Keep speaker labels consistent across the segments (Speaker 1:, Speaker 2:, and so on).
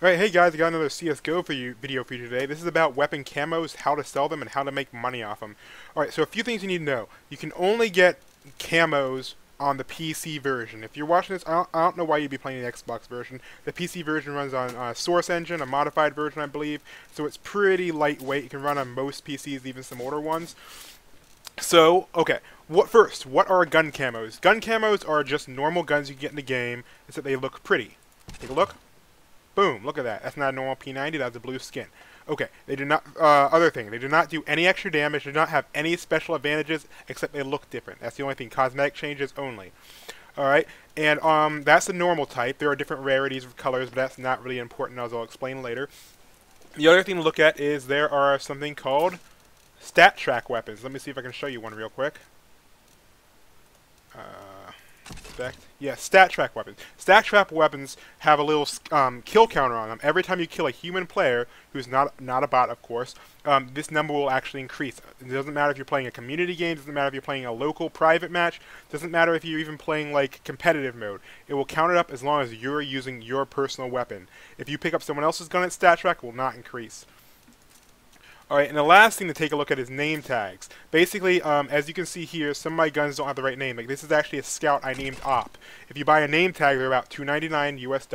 Speaker 1: Alright, hey guys, I got another CSGO video for you today. This is about weapon camos, how to sell them, and how to make money off them. Alright, so a few things you need to know. You can only get camos on the PC version. If you're watching this, I don't know why you'd be playing the Xbox version. The PC version runs on Source Engine, a modified version I believe, so it's pretty lightweight. You can run on most PCs, even some older ones. So, okay, what are gun camos? Gun camos are just normal guns you can get in the game, except they look pretty. Take a look. Boom, look at that. That's not a normal P90, that's a blue skin. Okay, they do not, other thing, they do not do any extra damage, they do not have any special advantages, except they look different. That's the only thing, cosmetic changes only. Alright, and that's the normal type. There are different rarities of colors, but that's not really important, as I'll explain later. The other thing to look at is there are something called Stattrak Weapons. Let me see if I can show you one real quick. Stattrak Weapons. Stattrak Weapons have a little kill counter on them. Every time you kill a human player, who's not a bot, of course, this number will actually increase. It doesn't matter if you're playing a community game, it doesn't matter if you're playing a local private match, it doesn't matter if you're even playing like competitive mode. It will count it up as long as you're using your personal weapon. If you pick up someone else's gun at Stattrak, it will not increase. Alright, and the last thing to take a look at is name tags. Basically, as you can see here, some of my guns don't have the right name. Like, this is actually a Scout I named Op. If you buy a name tag, they're about $2.99 US,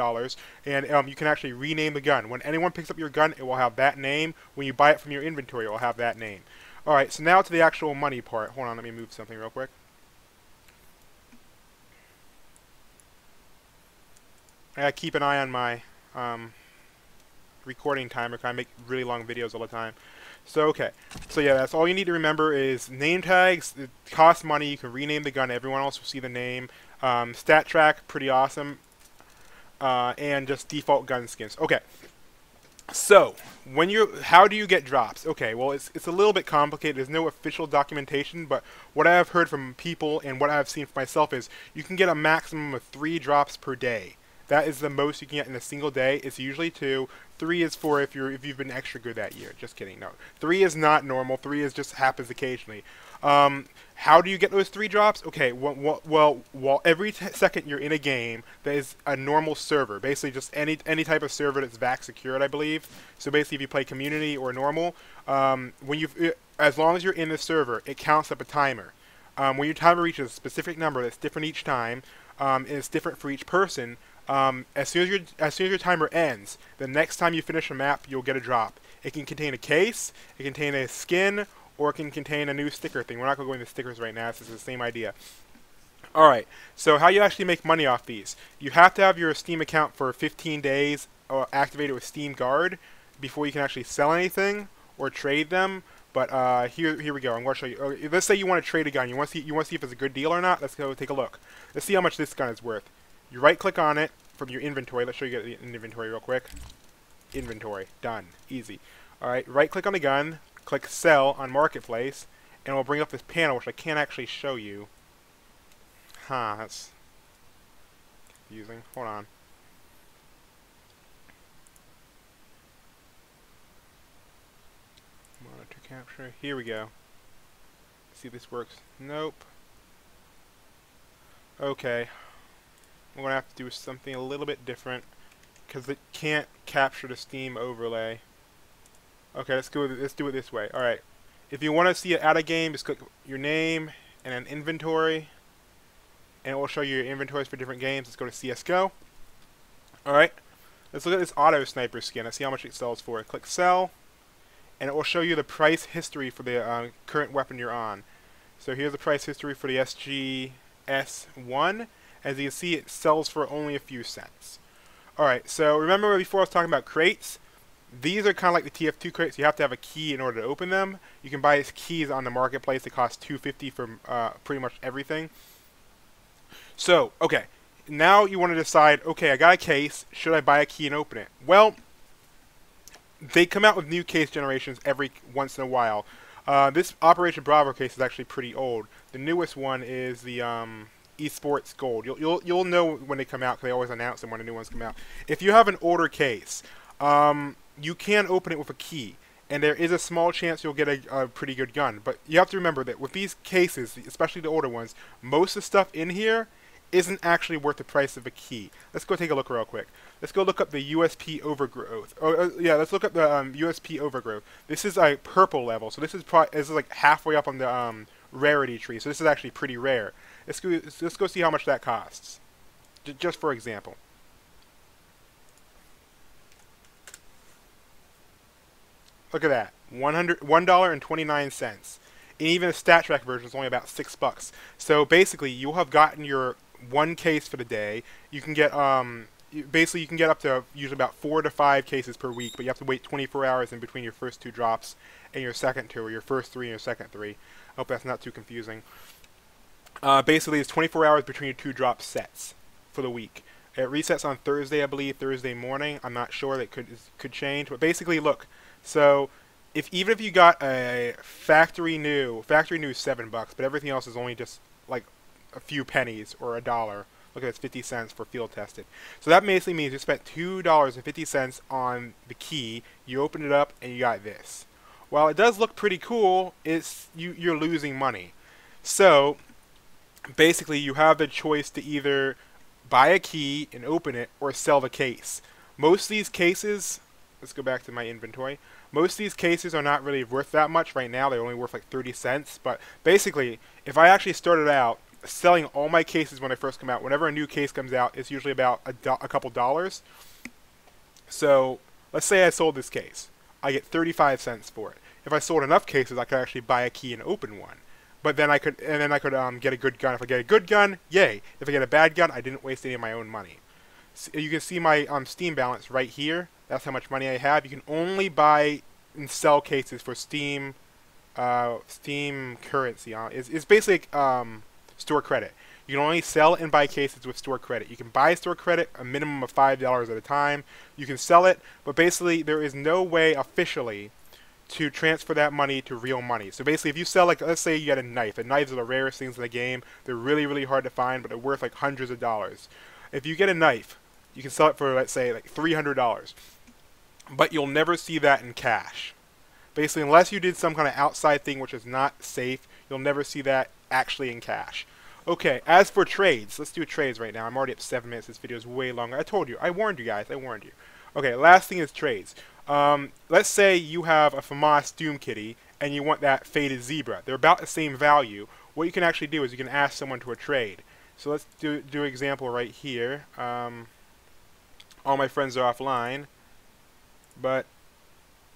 Speaker 1: and you can actually rename the gun. When anyone picks up your gun, it will have that name. When you buy it from your inventory, it will have that name. Alright, so now to the actual money part. Hold on, let me move something real quick. I gotta keep an eye on my recording timer because I make really long videos all the time. So okay, so yeah, that's all you need to remember is name tags. It costs money. You can rename the gun. Everyone else will see the name. Stattrak, pretty awesome. And just default gun skins. Okay. So how do you get drops? Okay, well it's a little bit complicated. There's no official documentation, but what I have heard from people and what I have seen for myself is you can get a maximum of 3 drops per day. That is the most you can get in a single day. It's usually 2. 3 is for if you've been extra good that year. Just kidding. No, 3 is not normal. 3 is just happens occasionally. How do you get those 3 drops? Okay, well, every second you're in a game, that is a normal server. Basically, just any type of server that's VAC secured, I believe. So basically, if you play community or normal, as long as you're in the server, it counts up a timer. When your timer reaches a specific number that's different each time, and it's different for each person. As soon as your timer ends, the next time you finish a map, you'll get a drop. It can contain a case, it can contain a skin, or it can contain a new sticker thing. We're not going to go into stickers right now, so it's the same idea. Alright, so how you actually make money off these. You have to have your Steam account for 15 days activated with Steam Guard before you can actually sell anything or trade them. But here we go. I'm going to show you. Let's say you want to trade a gun. You want to see if it's a good deal or not. Let's go take a look. Let's see how much this gun is worth. You right-click on it from your inventory. Let's show you the inventory real quick. Inventory. Done. Easy. Alright, right-click on the gun, click Sell on Marketplace, and it will bring up this panel, which I can't actually show you. Huh, that's confusing. Hold on. Monitor capture. Here we go. See if this works. Nope. Okay. We're going to have to do something a little bit different because it can't capture the Steam overlay. Okay, let's do it this way. Alright. If you want to see it out of game, just click your name and then inventory. And it will show you your inventories for different games. Let's go to CSGO. Alright. Let's look at this auto sniper skin. Let's see how much it sells for. Click sell. And it will show you the price history for the current weapon you're on. So here's the price history for the SGS-1. As you can see, it sells for only a few cents. Alright, so remember before I was talking about crates? These are kind of like the TF2 crates. You have to have a key in order to open them. You can buy these keys on the marketplace. They cost $2.50 for pretty much everything. So, okay. Now you want to decide, okay, I got a case. Should I buy a key and open it? Well, they come out with new case generations every once in a while. This Operation Bravo case is actually pretty old. The newest one is the Esports Gold. You'll know when they come out because they always announce them when the new ones come out. If you have an older case, you can open it with a key, and there is a small chance you'll get a pretty good gun. But you have to remember that with these cases, especially the older ones, most of the stuff in here isn't actually worth the price of a key. Let's go take a look real quick. Let's go look up the USP overgrowth. Yeah, let's look up the USP overgrowth. This is a purple level, so this is like halfway up on the rarity tree. So this is actually pretty rare. Let's go see how much that costs. Just for example. Look at that, $1.29. And even a Stattrak version is only about $6. So basically, you'll have gotten your one case for the day. You can get basically you can get up to usually about 4 to 5 cases per week, but you have to wait 24 hours in between your first 2 drops and your second 2, or your first 3 and your second 3. I hope that's not too confusing. Basically, it's 24 hours between your 2 drop sets for the week. It resets on Thursday, I believe, Thursday morning. I'm not sure, that could change, but basically, look. So, even if you got a factory new $7, but everything else is only just like a few pennies or $1. Look at this, 50 cents for field tested. So that basically means you spent $2.50 on the key. You open it up and you got this. While it does look pretty cool, you're losing money. So basically, you have the choice to either buy a key and open it, or sell the case. Most of these cases, let's go back to my inventory. Most of these cases are not really worth that much right now. They're only worth like 30 cents. But basically, if I actually started out selling all my cases when they first come out, whenever a new case comes out, it's usually about a couple dollars. So let's say I sold this case. I get 35 cents for it. If I sold enough cases, I could actually buy a key and open one. But then I could get a good gun. If I get a good gun, yay. If I get a bad gun, I didn't waste any of my own money. So you can see my Steam balance right here. That's how much money I have. You can only buy and sell cases for Steam currency. It's basically store credit. You can only sell and buy cases with store credit. You can buy store credit a minimum of $5 at a time. You can sell it, but basically there is no way officially to transfer that money to real money. So basically, if you sell, like, let's say you get a knife. And knives are the rarest things in the game. They're really, really hard to find, but they're worth like hundreds of dollars. If you get a knife, you can sell it for, let's say, like $300. But you'll never see that in cash. Basically, unless you did some kind of outside thing which is not safe, you'll never see that actually in cash. Okay, as for trades, let's do trades right now. I'm already at 7 minutes. This video is way longer. I told you. I warned you guys. I warned you. Okay, last thing is trades. Let's say you have a FAMAS Doom Kitty and you want that Faded Zebra. They're about the same value. What you can actually do is you can ask someone to a trade. So let's do an example right here. All my friends are offline. But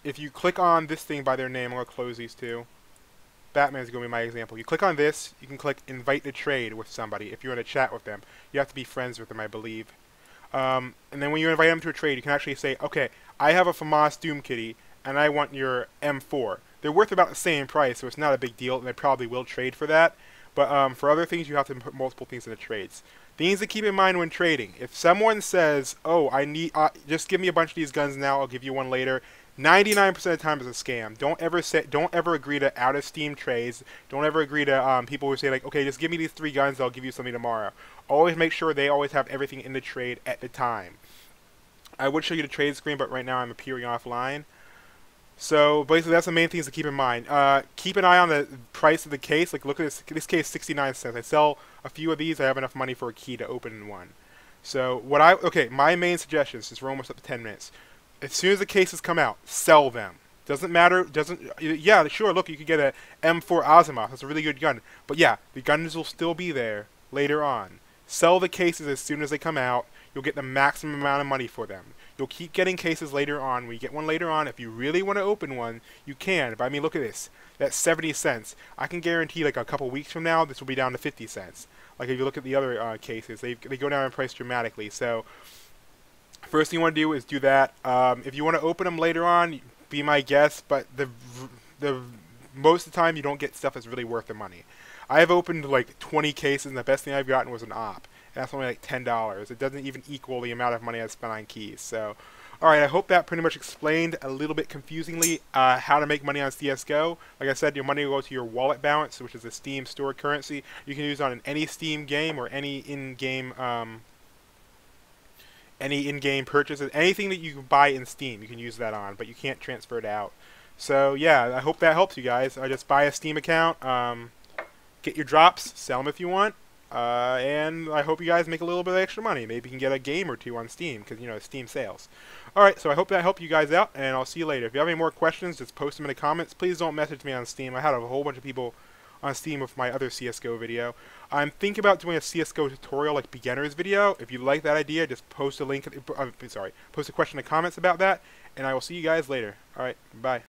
Speaker 1: if you click on this thing by their name, I'm going to close these two. Batman's going to be my example. You click on this, you can click invite to trade with somebody if you want to chat with them. You have to be friends with them, I believe. And then when you invite them to a trade, you can actually say, okay, I have a FAMAS Doom Kitty, and I want your M4. They're worth about the same price, so it's not a big deal, and they probably will trade for that. But for other things, you have to put multiple things in the trades. Things to keep in mind when trading. If someone says, oh, I need, just give me a bunch of these guns now, I'll give you one later, 99% of the time is a scam. Don't ever agree to out of Steam trades. Don't ever agree to people who say like, okay, just give me these 3 guns, I'll give you something tomorrow. Always make sure they always have everything in the trade at the time. I would show you the trade screen, but right now I'm appearing offline. So basically, that's the main things to keep in mind. Keep an eye on the price of the case. Like, look at this. This case, 69 cents. I sell a few of these. I have enough money for a key to open one. So my main suggestions, since we're almost up to 10 minutes. As soon as the cases come out, sell them. Doesn't matter. Yeah, sure. Look, you could get a M4 Azimuth. That's a really good gun. But yeah, the guns will still be there later on. Sell the cases as soon as they come out. You'll get the maximum amount of money for them. You'll keep getting cases later on. When you get one later on, if you really want to open one, you can. But I mean, look at this. That's 70 cents. I can guarantee like a couple weeks from now, this will be down to 50 cents. Like if you look at the other cases, they go down in price dramatically. So first thing you want to do is do that. If you want to open them later on, be my guest. But the most of the time, you don't get stuff that's really worth the money. I have opened like 20 cases, and the best thing I've gotten was an op. And that's only like $10. It doesn't even equal the amount of money I spent on keys. So, alright, I hope that pretty much explained a little bit confusingly how to make money on CSGO. Like I said, your money will go to your wallet balance, which is the Steam store currency. You can use it on any Steam game or any in-game purchases. Anything that you can buy in Steam, you can use that on, but you can't transfer it out. So, yeah, I hope that helps you guys. Just buy a Steam account, get your drops, sell them if you want. and I hope you guys make a little bit of extra money. Maybe you can get a game or two on Steam, because, you know, Steam sales. Alright, so I hope that helped you guys out, and I'll see you later. If you have any more questions, just post them in the comments. Please don't message me on Steam. I had a whole bunch of people on Steam with my other CSGO video. I'm thinking about doing a CSGO tutorial, like beginner's video. If you like that idea, just post a link, post a question in the comments about that, and I will see you guys later. Alright, bye.